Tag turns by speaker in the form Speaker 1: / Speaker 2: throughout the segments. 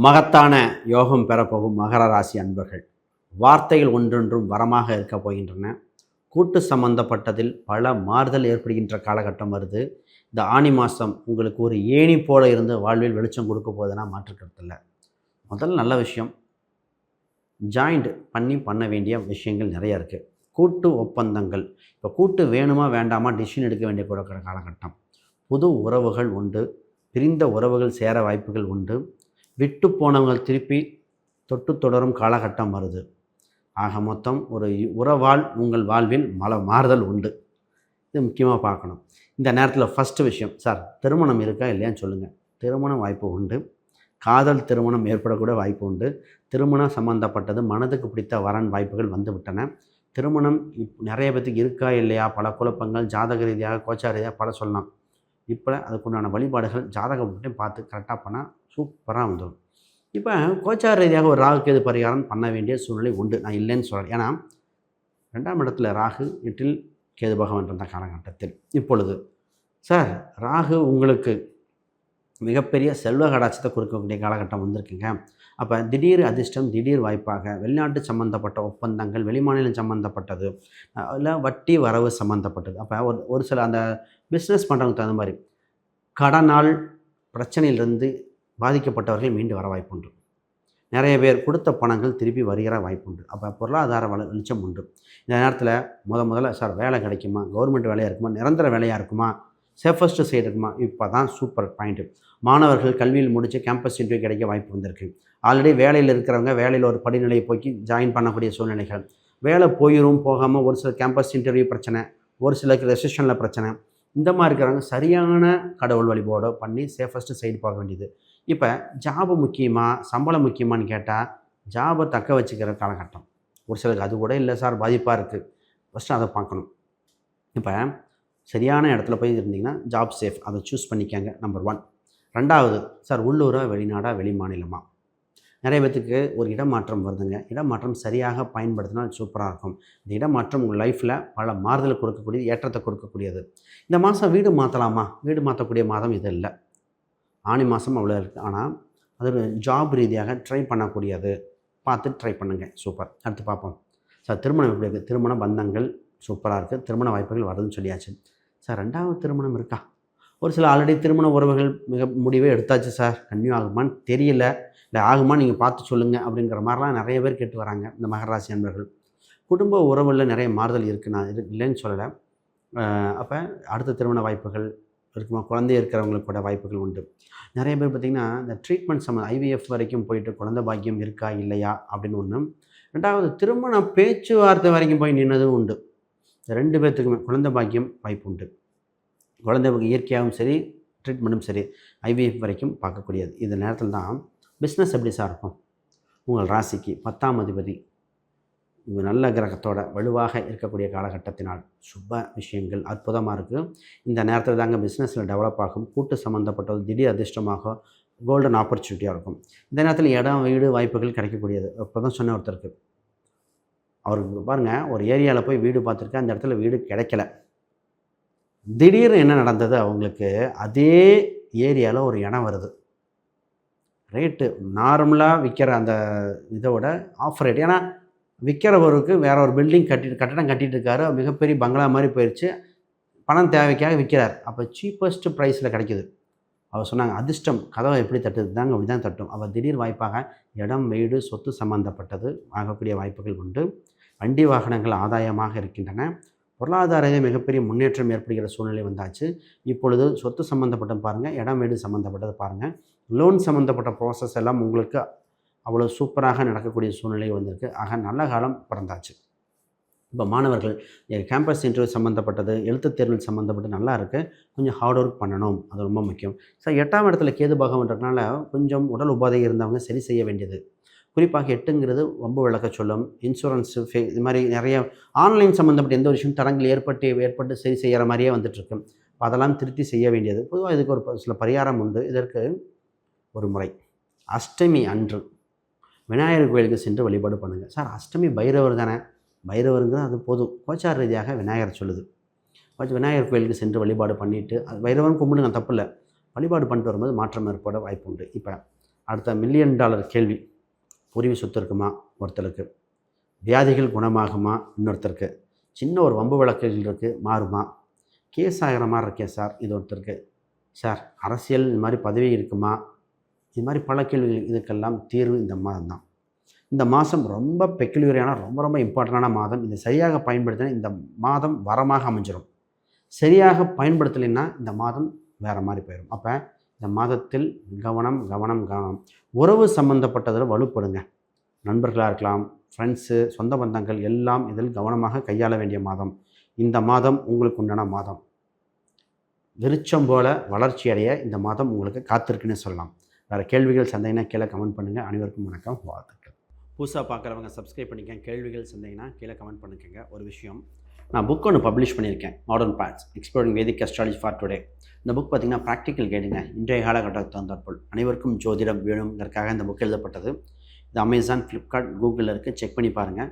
Speaker 1: மகத்தான யோகம் பெறப்போகும் மகர ராசி அன்பர்கள், வார்த்தைகள் ஒன்றொன்றும் வரமாக இருக்கப் போகின்றன. கூட்டு சம்பந்தப்பட்டதில் பல மாறுதல் ஏற்படுகின்ற காலகட்டம் வருது. இந்த ஆனி மாதம் உங்களுக்கு ஒரு ஏணி போல இருந்து வாழ்வில் வெளிச்சம் கொடுக்க போகுதுன்னா மாற்றுக்கருத்தில் முதல் நல்ல விஷயம், ஜாயிண்ட் பண்ண வேண்டிய விஷயங்கள் நிறைய இருக்குது. கூட்டு ஒப்பந்தங்கள், இப்போ கூட்டு வேணுமா வேண்டாமா டிசிஷன் எடுக்க வேண்டிய கூட காலகட்டம். புது உறவுகள் உண்டு, பிரிந்த உறவுகள் சேர வாய்ப்புகள் உண்டு. விட்டு போனவங்கள் திருப்பி தொட்டு தொடரும் காலகட்டம் வருது. ஆக மொத்தம் ஒரு உறவால் உங்கள் வாழ்வில் மாறுதல் உண்டு. இது முக்கியமாக பார்க்கணும். இந்த நேரத்தில் ஃபஸ்ட்டு விஷயம், சார் திருமணம் இருக்கா இல்லையான்னு சொல்லுங்கள். திருமணம் வாய்ப்பு உண்டு. காதல் திருமணம் ஏற்படக்கூடிய வாய்ப்பு உண்டு. திருமணம் சம்மந்தப்பட்டது மனதுக்கு பிடித்த வரன் வாய்ப்புகள் வந்து விட்டன. திருமணம் நிறைய பேத்துக்கு இருக்கா இல்லையா, பல குழப்பங்கள், ஜாதக ரீதியாக கோச்சார ரீதியாக பல சொல்லலாம். இப்போ அதுக்குண்டான வழிபாடுகள் ஜாதகம் மட்டும் பார்த்து கரெக்டாக பண்ணால் சூப்பராக வந்துடும். இப்போ கோச்சார ரீதியாக ஒரு ராகு கேது பரிகாரம் பண்ண வேண்டிய சூழ்நிலை உண்டு, நான் இல்லைன்னு சொல்கிறேன். ஏன்னா 2ஆம் இடத்துல ராகு, 8இல் கேது பகவான் இருந்த காலகட்டத்தில். இப்பொழுது சார் ராகு உங்களுக்கு மிகப்பெரிய செல்வ கடாட்சத்தை கொடுக்கக்கூடிய காலகட்டம் வந்திருக்குங்க. அப்போ திடீர் அதிர்ஷ்டம், திடீர் வாய்ப்பாக வெளிநாட்டு சம்மந்தப்பட்ட ஒப்பந்தங்கள், வெளிமாநிலம் சம்மந்தப்பட்டது, இல்லை வட்டி வரவு சம்மந்தப்பட்டது. அப்போ ஒரு சில அந்த பிஸ்னஸ் பண்ணுறவங்க தகுந்த மாதிரி கடனால் பிரச்சனையிலிருந்து பாதிக்கப்பட்டவர்கள் மீண்டு வர வாய்ப்புண்டு. நிறைய பேர் கொடுத்த பணங்கள் திருப்பி வருகிற வாய்ப்புண்டு. அப்போ பொருளாதார வெளிச்சம் உண்டு. இந்த நேரத்தில் முதல்ல சார் வேலை கிடைக்குமா, கவர்மெண்ட் வேலையாக இருக்குமா, நிரந்தர வேலையாக இருக்குமா, சேஃபஸ்ட்டு சைடு இருக்குமா, இப்போ தான் சூப்பர் பாயிண்ட்டு. மாணவர்கள் கல்வியில் முடித்து கேம்பஸ் இன்டர்வியூ கிடைக்க வாய்ப்பு வந்திருக்கு. ஆல்ரெடி வேலையில் இருக்கிறவங்க வேலையில் ஒரு படிநிலையை போக்கி ஜாயின் பண்ணக்கூடிய சூழ்நிலைகள். வேலை போயிடும் போகாமல் ஒரு சில கேம்பஸ் இன்டர்வியூ பிரச்சனை, ஒரு சிலருக்கு ரெசிஷனில் பிரச்சனை. இந்த மாதிரி இருக்கிறவங்க சரியான கடவுள் வழிபாடோ பண்ணி சேஃபஸ்ட்டு சைடு போக வேண்டியது. இப்போ ஜாபு முக்கியமா, சம்பளம் முக்கியமானு கேட்டால் ஜாபை தக்க வச்சுக்கிற காலகட்டம். ஒரு சிலருக்கு அது கூட இல்லை சார், பாதிப்பாக இருக்குது. ஃபஸ்ட்டு அதை பார்க்கணும். இப்போ சரியான இடத்துல போய் இருந்தீங்கன்னா ஜாப் சேஃப், அதை சூஸ் பண்ணிக்கங்க. நம்பர் 1. 2வது, சார் உள்ளூரா, வெளிநாடா, வெளி மாநிலமா? நிறைய பேத்துக்கு ஒரு இடமாற்றம் வருதுங்க. இடமாற்றம் சரியாக பயன்படுத்தினால் சூப்பராக இருக்கும். இந்த இடமாற்றம் உங்கள் லைஃப்பில் பல மாறுதல் கொடுக்கக்கூடியது, ஏற்றத்தை கொடுக்கக்கூடியது. இந்த மாதம் வீடு மாற்றலாமா? வீடு மாற்றக்கூடிய மாதம் இது இல்லை. ஆனி மாதம் அவ்வளோ இருக்குது. ஆனால் அது ஜாப் ரீதியாக ட்ரை பண்ணக்கூடியது. பார்த்து ட்ரை பண்ணுங்கள். சூப்பர். அடுத்து பார்ப்போம். சார் திருமணம் எப்படி இருக்குது? திருமண பந்தங்கள் சூப்பராக இருக்குது. திருமண வாய்ப்புகள் வருதுன்னு சொல்லியாச்சு. சார் 2வது திருமணம் இருக்கா? ஒரு சில ஆல்ரெடி திருமண உறவுகள் முடிவே எடுத்தாச்சு சார், கன்னியூ ஆகுமான்னு தெரியல, இல்லை ஆகுமா நீங்கள் பார்த்து சொல்லுங்கள் அப்படிங்கிற மாதிரிலாம் நிறைய பேர் கேட்டு வராங்க இந்த மகராசி அன்பர்கள். குடும்ப உறவுகளில் நிறைய மாறுதல் இருக்குது, நான் இல்லைன்னு சொல்லலை. அப்போ அடுத்த திருமண வாய்ப்புகள் இருக்குமா? குழந்தை இருக்கிறவங்களுக்கு கூட வாய்ப்புகள் உண்டு. நிறைய பேர் பார்த்திங்கன்னா இந்த ட்ரீட்மெண்ட் IVF வரைக்கும் போயிட்டு குழந்தை பாக்கியம் இருக்கா இல்லையா அப்படின்னு ஒன்று. 2வது திருமண பேச்சுவார்த்தை வரைக்கும் போய் நின்னதும் உண்டு. 2 பேர்த்துக்குமே குழந்தை பாக்கியம் வாய்ப்பு உண்டு. குழந்தை இயற்கையாகவும் சரி, ட்ரீட்மெண்ட்டும் சரி, IVF வரைக்கும் பார்க்கக்கூடியது. இந்த நேரத்தில் தான் பிஸ்னஸ் எப்படி சார் இருக்கும்? உங்கள் ராசிக்கு 10ஆம் அதிபதி நல்ல கிரகத்தோட வலுவாக இருக்கக்கூடிய காலகட்டத்தினால் சுப விஷயங்கள் அற்புதமாக இருக்குது. இந்த நேரத்தில் தாங்க பிஸ்னஸில் டெவலப் ஆகும். கூட்டு சம்மந்தப்பட்டது திடீர் அதிர்ஷ்டமாக கோல்டன் ஆப்பர்ச்சுனிட்டியாக இருக்கும். இந்த நேரத்தில் இடம், வீடு வாய்ப்புகள் கிடைக்கக்கூடியது. இப்போ தான் சொன்ன ஒருத்தருக்கு, அவருக்கு பாருங்கள், ஒரு ஏரியாவில் போய் வீடு பார்த்துருக்கேன், அந்த இடத்துல வீடு கிடைக்கல. திடீர்னு என்ன நடந்தது அவங்களுக்கு, அதே ஏரியாவில் ஒரு இடம் வருது. ரேட்டு நார்மலாக விற்கிற அந்த இதோட ஆஃபர் ரேட். ஏன்னா விற்கிறவருக்கு வேற ஒரு பில்டிங் கட்டடம் கட்டிகிட்டு இருக்காரு, மிகப்பெரிய பங்களா மாதிரி போயிடுச்சு, பணம் தேவைக்காக விற்கிறார். அப்போ சீப்பஸ்ட் ப்ரைஸில் கிடைக்கிது. அவர் சொன்னாங்க, அதிர்ஷ்டம் கதவை எப்படி தட்டுது தாங்க, அப்படி தான் தட்டும். அவர் திடீர் வாய்ப்பாக இடம், வீடு, சொத்து சம்மந்தப்பட்டது ஆகக்கூடிய வாய்ப்புகள் உண்டு. வண்டி வாகனங்கள் ஆதாயமாக இருக்கின்றன. பொருளாதார மிகப்பெரிய முன்னேற்றம் ஏற்படுகிற சூழ்நிலை வந்தாச்சு. இப்பொழுது சொத்து சம்மந்தப்பட்ட பாருங்கள், இடம், வீடு சம்மந்தப்பட்டது பாருங்கள். லோன் சம்மந்தப்பட்ட ப்ராசஸ் எல்லாம் உங்களுக்கு அவ்வளோ சூப்பராக நடக்கக்கூடிய சூழ்நிலை வந்திருக்கு. ஆக நல்ல காலம் பிறந்தாச்சு. இப்போ மாணவர்கள் கேம்பஸ் இன்டர்வியூ சம்மந்தப்பட்டது, எழுத்துத் தேர்வில் சம்மந்தப்பட்டு நல்லா இருக்குது, கொஞ்சம் ஹார்ட் ஒர்க் பண்ணணும், அது ரொம்ப முக்கியம். சார் 8ஆம் இடத்துல கேது பகவான்றதுனால கொஞ்சம் உடல் உபாதை இருந்தவங்க சரி செய்ய வேண்டியது. குறிப்பாக 8ங்கிறது ரொம்ப விளக்க சொல்லும். இன்சூரன்ஸு இது மாதிரி நிறைய ஆன்லைன் சம்மந்தப்பட்ட எந்த ஒரு விஷயம் தடங்கள் ஏற்பட்டு சரி செய்கிற மாதிரியே வந்துட்டுருக்கு. அதெல்லாம் திருத்தி செய்ய வேண்டியது. பொதுவாக இதுக்கு ஒரு சில பரிகாரம் உண்டு. இதற்கு ஒரு முறை அஷ்டமி அன்று விநாயகர் கோயிலுக்கு சென்று வழிபாடு பண்ணுங்கள். சார் அஷ்டமி பைரவர் தானே? பைரவருங்கிறது அது பொது, கோச்சார ரீதியாக விநாயகர் சொல்லுது. விநாயகர் கோயிலுக்கு சென்று வழிபாடு பண்ணிவிட்டு, அது பைரவன் கும்பிடுங்க, தப்பு இல்லை. வழிபாடு பண்ணிட்டு வரும்போது மாற்றம் ஏற்பட வாய்ப்பு உண்டு. இப்போ அடுத்த $1,000,000 கேள்வி. பூர்வீக சொத்து இருக்குமா ஒருத்தருக்கு, வியாதிகள் குணமாகுமா இன்னொருத்தருக்கு, சின்ன ஒரு வம்பு வழக்குகள் இருக்குது மாறுமா, கேஸ் ஆகிற மாதிரி இருக்கே சார் இது ஒருத்தருக்கு, சார் அரசியல் இந்த மாதிரி பதவி இருக்குமா, இது மாதிரி பல கேள்விகள். இதுக்கெல்லாம் தீர்வு இந்த மாதம் தான். இந்த மாதம் ரொம்ப பெக்குலியரான ரொம்ப ரொம்ப இம்பார்ட்டண்டான மாதம். இதை சரியாக பயன்படுத்தினா இந்த மாதம் வரமாக அமைஞ்சிடும். சரியாக பயன்படுத்தலைன்னா இந்த மாதம் வேறு மாதிரி போயிடும். அப்போ இந்த மாதத்தில் கவனம் கவனம் கவனம். உறவு சம்பந்தப்பட்டதில் வலுப்படுங்க. நண்பர்களாக இருக்கலாம், ஃப்ரெண்ட்ஸு, சொந்த பந்தங்கள் எல்லாம் இதில் கவனமாக கையாள வேண்டிய மாதம். இந்த மாதம் உங்களுக்கு உண்டான மாதம். விருட்சம் போல வளர்ச்சி அடைய இந்த மாதம் உங்களுக்கு காத்திருக்குன்னு சொல்லலாம். வேறு கேள்விகள் சந்தேகம்னா கீழே கமெண்ட் பண்ணுங்கள். அனைவருக்கும் வணக்கம், வாழ்த்துக்கள். புதுசாக பார்க்குறவங்க சப்ஸ்கிரைப் பண்ணிக்கங்க. கேள்விகள் சந்தேகம்னா கீழே கமெண்ட் பண்ணிக்கங்க. ஒரு விஷயம், நான் புக் ஒன்று பப்ளிஷ் பண்ணியிருக்கேன், modern paths exploring Vedic astrology for today. இந்த புக் பார்த்திங்கன்னா ப்ராக்டிக்கல் கைடுங்க. இன்றைய காலகட்டத்துக்கு தகுந்தாற்போல் அனைவருக்கும் ஜோதிடம் வேணுங்கிறதுக்காக இந்த புக் எழுதப்பட்டது. இது அமேசான், ஃப்ளிப்கார்ட், கூகுளில் இருக்குது, செக் பண்ணி பாருங்கள்.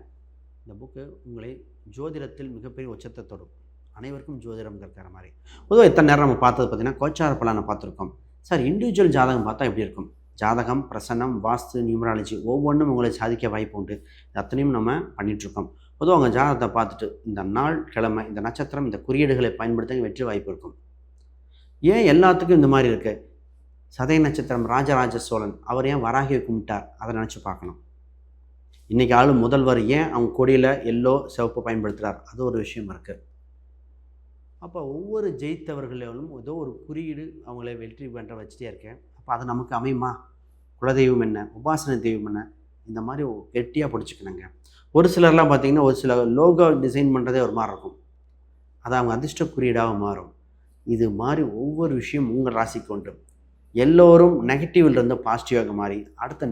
Speaker 1: இந்த புக்கு உங்களை ஜோதிடத்தில் மிகப்பெரிய உச்சத்தை தொடும். அனைவருக்கும் ஜோதிடம் இருக்கிற மாதிரி. பொதுவாக இத்தனை நேரம் நம்ம பார்த்தது பார்த்திங்கன்னா கோச்சார பலனை பார்த்துருக்கோம். சார் இண்டிவிஜுவல் ஜாதகம் பார்த்தா எப்படி இருக்கும்? ஜாதகம், பிரசன்னம், வாஸ்து, நியூமராலஜி ஒவ்வொன்றும் உங்களை சாதிக்க வாய்ப்பு உண்டு. இது அத்தனையும் நம்ம பண்ணிகிட்ருக்கோம். பொதுவாக உங்கள் ஜாதகத்தை பார்த்துட்டு இந்த நாள், கிழமை, இந்த நட்சத்திரம், இந்த குறியீடுகளை பயன்படுத்த வெற்றி வாய்ப்பு இருக்கும். ஏன் எல்லாத்துக்கும் இந்த மாதிரி இருக்குது? சதய நட்சத்திரம் ராஜராஜ சோழன், அவர் ஏன் வராகியை கும்பிட்டார்? அதை நினச்சி பார்க்கணும். இன்றைக்கி முதல்வர் ஏன் அவங்க கொடியில் எல்லோ சிவப்பு பயன்படுத்துகிறார்? அது ஒரு விஷயம் இருக்குது. அப்போ ஒவ்வொரு ஜெயித்தவர்களும் ஏதோ ஒரு குறியீடு அவங்கள வெற்றி பெற்ற வச்சுட்டே இருக்கேன். அப்போ அது நமக்கு அமையுமா? குலதெய்வம் என்ன, உபாசன தெய்வம் என்ன, இந்த மாதிரி கெட்டியாக பிடிச்சிக்கணுங்க. ஒரு சிலர்லாம் பார்த்திங்கன்னா ஒரு சில லோகோ டிசைன் பண்ணுறதே ஒரு மாதிரி இருக்கும். அது அவங்க அதிர்ஷ்ட குறியீடாக மாறும். இது மாதிரி ஒவ்வொரு விஷயம் உங்கள் ராசிக்கு உண்டு. எல்லோரும் நெகட்டிவ்லேருந்து பாசிட்டிவாக மாறி அடுத்த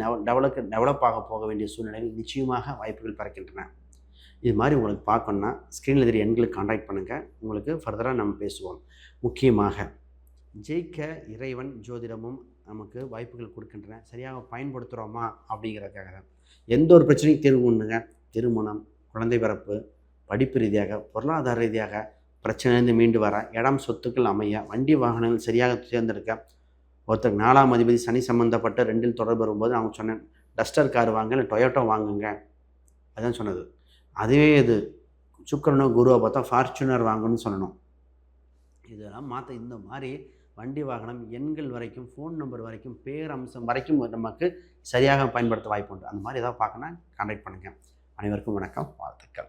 Speaker 1: டெவலப்பாக போக வேண்டிய சூழ்நிலைகள் நிச்சயமாக வாய்ப்புகள் பிறக்கின்றன. இது மாதிரி உங்களுக்கு பார்க்கணுன்னா ஸ்க்ரீனில் தெரிய எண்களுக்கு கான்டாக்ட் பண்ணுங்கள். உங்களுக்கு ஃபர்தராக நம்ம பேசுவோம். முக்கியமாக ஜெயிக்க இறைவன், ஜோதிடமும் நமக்கு வாய்ப்புகள் கொடுக்கின்றன. சரியாக பயன்படுத்துகிறோமா அப்படிங்கிறதுக்காக தான். எந்த ஒரு பிரச்சனையும் தீர்வு பண்ணுங்க. திருமணம், குழந்தை பிறப்பு, படிப்பு ரீதியாக, பொருளாதார ரீதியாக பிரச்சனையிலேருந்து மீண்டு வர, இடம், சொத்துக்கள் அமைய, வண்டி வாகனங்கள் சரியாக தேர்ந்தெடுக்க. ஒருத்தருக்கு 4ஆம் அதிபதி சனி சம்மந்தப்பட்ட 2இல் தொடர்பு வரும்போது அவங்க சொன்னேன், டஸ்டர் கார் வாங்க, இல்லை டொயோட்டோ வாங்குங்க, அதுதான் சொன்னது. அதுவே இது சுக்கிரனோ குருவை பார்த்தா ஃபார்ச்சுனர் வாங்கணும்னு சொல்லணும். இதெல்லாம் மாற்ற இந்த மாதிரி வண்டி வாகனம், எண்கள் வரைக்கும், ஃபோன் நம்பர் வரைக்கும், பேர் அம்சம் வரைக்கும் நமக்கு சரியாக பயன்படுத்த வாய்ப்பு உண்டு. அந்த மாதிரி ஏதாவது பார்க்கணுன்னா கான்டாக்ட் பண்ணுங்கள். அனைவருக்கும் வணக்கம், வாழ்த்துக்கள்.